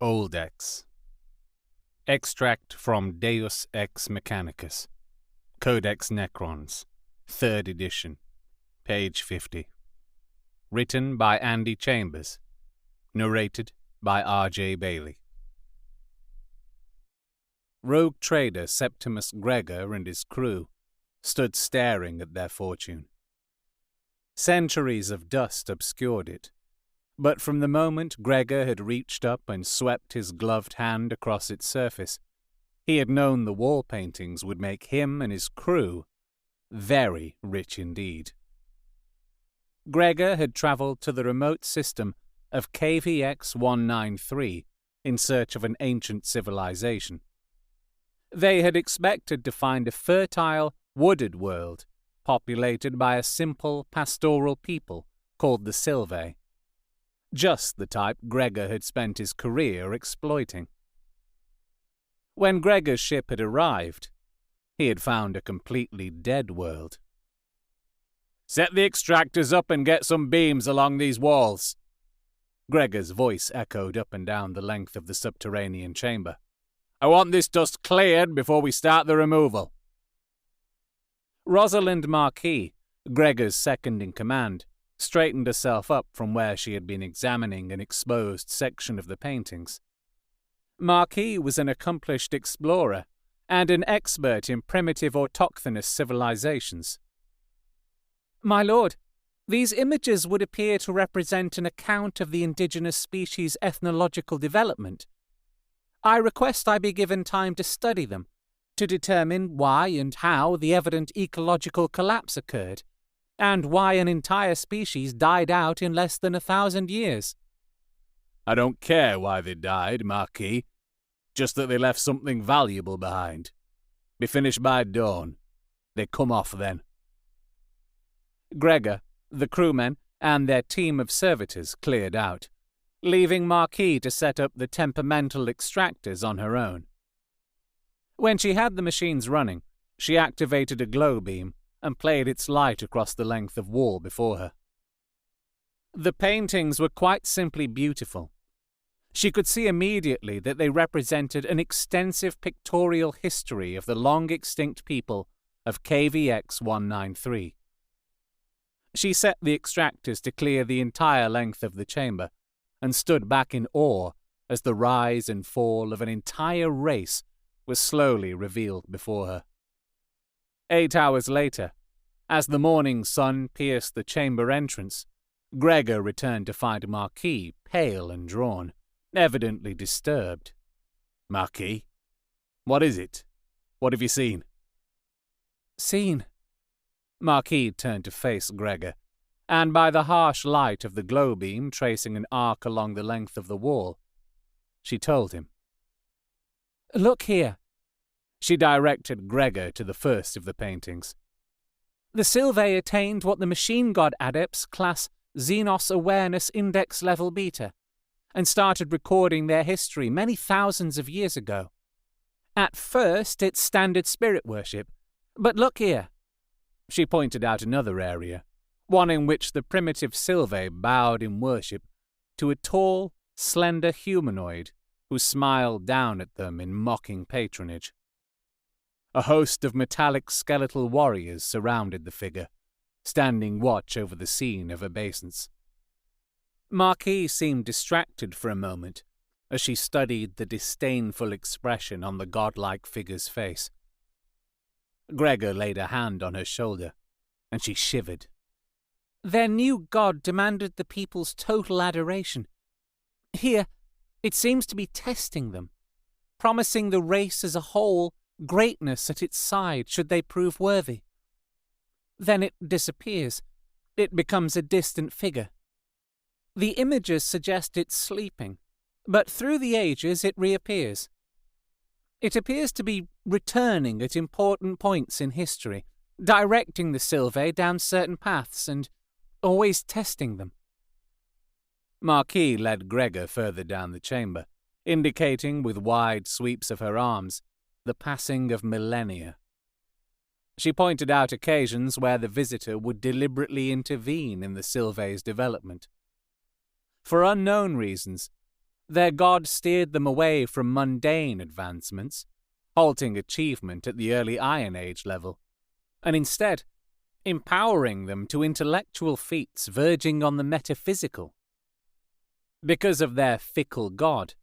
Oldex. Extract from Deus Ex Mechanicus, Codex Necrons, 3rd edition, page 50. Written by Andy Chambers. Narrated by R.J. Bailey. Rogue trader Septimus Gregor and his crew stood staring at their fortune. Centuries of dust obscured it, but from the moment Gregor had reached up and swept his gloved hand across its surface, he had known the wall paintings would make him and his crew very rich indeed. Gregor had travelled to the remote system of KVX 193 in search of an ancient civilization. They had expected to find a fertile, wooded world populated by a simple pastoral people called the Sylvae, just the type Gregor had spent his career exploiting. When Gregor's ship had arrived, he had found a completely dead world. "Set the extractors up and get some beams along these walls." Gregor's voice echoed up and down the length of the subterranean chamber. "I want this dust cleared before we start the removal." Rosalind Marquis, Gregor's second-in-command, straightened herself up from where she had been examining an exposed section of the paintings. Marquis was an accomplished explorer and an expert in primitive autochthonous civilizations. "My lord, these images would appear to represent an account of the indigenous species' ethnological development. I request I be given time to study them, to determine why and how the evident ecological collapse occurred, and why an entire species died out in less than 1,000 years. "I don't care why they died, Marquis. Just that they left something valuable behind. Be finished by dawn. They come off then." Gregor, the crewmen, and their team of servitors cleared out, leaving Marquis to set up the temperamental extractors on her own. When she had the machines running, she activated a glow beam and played its light across the length of wall before her. The paintings were quite simply beautiful. She could see immediately that they represented an extensive pictorial history of the long-extinct people of KVX 193. She set the extractors to clear the entire length of the chamber and stood back in awe as the rise and fall of an entire race was slowly revealed before her. 8 hours later, as the morning sun pierced the chamber entrance, Gregor returned to find Marquis pale and drawn, evidently disturbed. "Marquis? What is it? What have you seen?" "Seen?" Marquis turned to face Gregor, and by the harsh light of the glow beam tracing an arc along the length of the wall, she told him. "Look here." She directed Gregor to the first of the paintings. "The Sylvae attained what the machine god adepts class Xenos Awareness Index Level Beta, and started recording their history many thousands of years ago. At first, it's standard spirit worship, but look here." She pointed out another area, one in which the primitive Sylvae bowed in worship to a tall, slender humanoid who smiled down at them in mocking patronage. A host of metallic skeletal warriors surrounded the figure, standing watch over the scene of obeisance. Marquis seemed distracted for a moment as she studied the disdainful expression on the godlike figure's face. Gregor laid a hand on her shoulder, and she shivered. "Their new god demanded the people's total adoration. Here, it seems to be testing them, promising the race as a whole greatness at its side should they prove worthy. Then it disappears. It becomes a distant figure. The images suggest it's sleeping, but through the ages it reappears. It appears to be returning at important points in history, directing the Sylvae down certain paths and always testing them." Marquis led Gregor further down the chamber, indicating with wide sweeps of her arms the passing of millennia. She pointed out occasions where the visitor would deliberately intervene in the Sylvae's development. For unknown reasons, Their god steered them away from mundane advancements, halting achievement at the early Iron Age level, and instead empowering them to intellectual feats verging on the metaphysical. Because of their fickle god,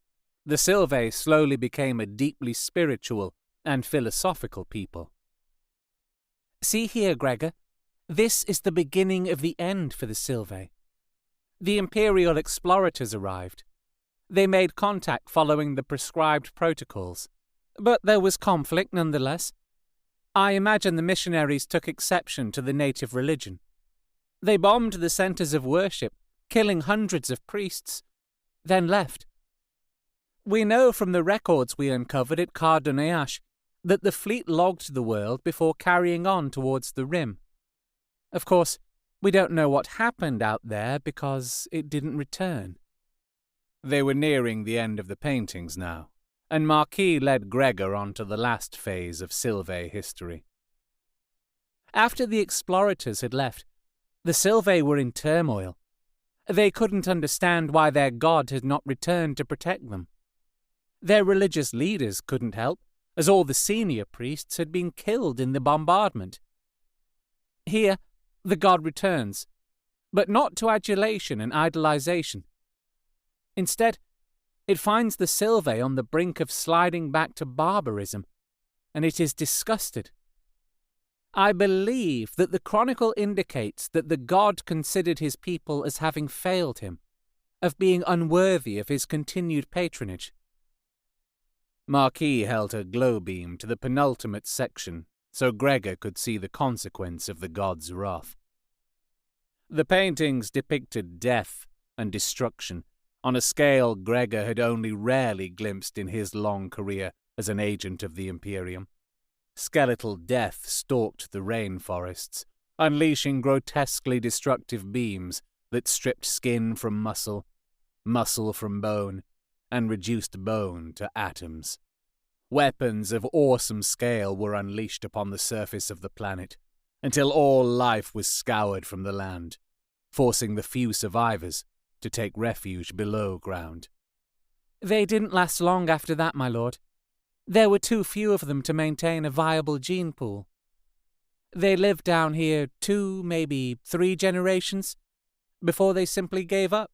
the Sylvae slowly became a deeply spiritual and philosophical people. See here, Gregor, this is the beginning of the end for the Sylvae. The Imperial explorators arrived. They made contact following the prescribed protocols, but there was conflict nonetheless. I imagine the missionaries took exception to the native religion. They bombed the centers of worship, killing hundreds of priests, then left. We know from the records we uncovered at Cardoneash that the fleet logged the world before carrying on towards the Rim. Of course, we don't know what happened out there because it didn't return. They were nearing the end of the paintings now, and Marquis led Gregor on to the last phase of Sylvae history. After the explorators had left, the Sylvae were in turmoil. They couldn't understand why their god had not returned to protect them. Their religious leaders couldn't help, as all the senior priests had been killed in the bombardment. Here, the god returns, but not to adulation and idolization. Instead, it finds the Sylvae on the brink of sliding back to barbarism, and it is disgusted. I believe that the chronicle indicates that the god considered his people as having failed him, of being unworthy of his continued patronage. Marquis held her glow beam to the penultimate section so Gregor could see the consequence of the god's wrath. The paintings depicted death and destruction on a scale Gregor had only rarely glimpsed in his long career as an agent of the Imperium. Skeletal death stalked the rainforests, unleashing grotesquely destructive beams that stripped skin from muscle, muscle from bone, and reduced bone to atoms. Weapons of awesome scale were unleashed upon the surface of the planet, until all life was scoured from the land, forcing the few survivors to take refuge below ground. They didn't last long after that, my lord. There were too few of them to maintain a viable gene pool. They lived down here 2, maybe 3 generations, before they simply gave up.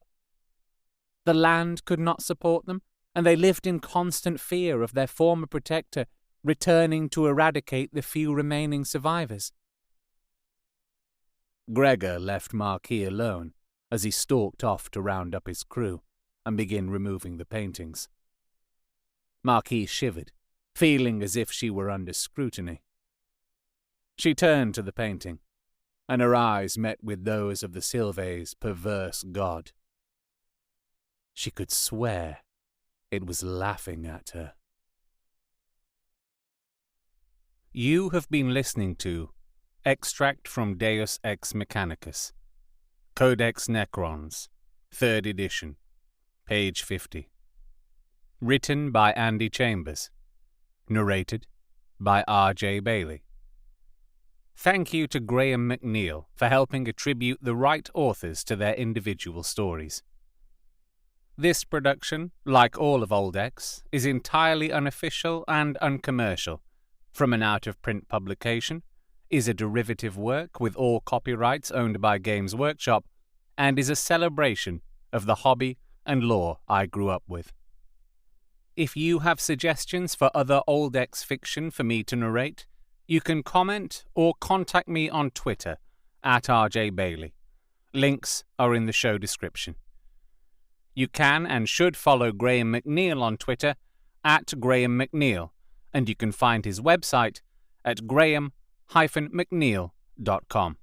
The land could not support them, and they lived in constant fear of their former protector returning to eradicate the few remaining survivors. Gregor left Marquis alone as he stalked off to round up his crew and begin removing the paintings. Marquis shivered, feeling as if she were under scrutiny. She turned to the painting, and her eyes met with those of the Sylvae's perverse god. She could swear it was laughing at her. You have been listening to Extract from Deus Ex Mechanicus, Codex Necrons, 3rd edition, page 50. Written by Andy Chambers. Narrated by R.J. Bailey. Thank you to Graham McNeill for helping attribute the right authors to their individual stories. This production, like all of Oldex, is entirely unofficial and uncommercial, from an out-of-print publication, is a derivative work with all copyrights owned by Games Workshop, and is a celebration of the hobby and lore I grew up with. If you have suggestions for other Oldex fiction for me to narrate, you can comment or contact me on Twitter @RJBailey. Links are in the show description. You can and should follow Graham McNeill on Twitter @GrahamMcNeill, and you can find his website at graham-mcneil.com.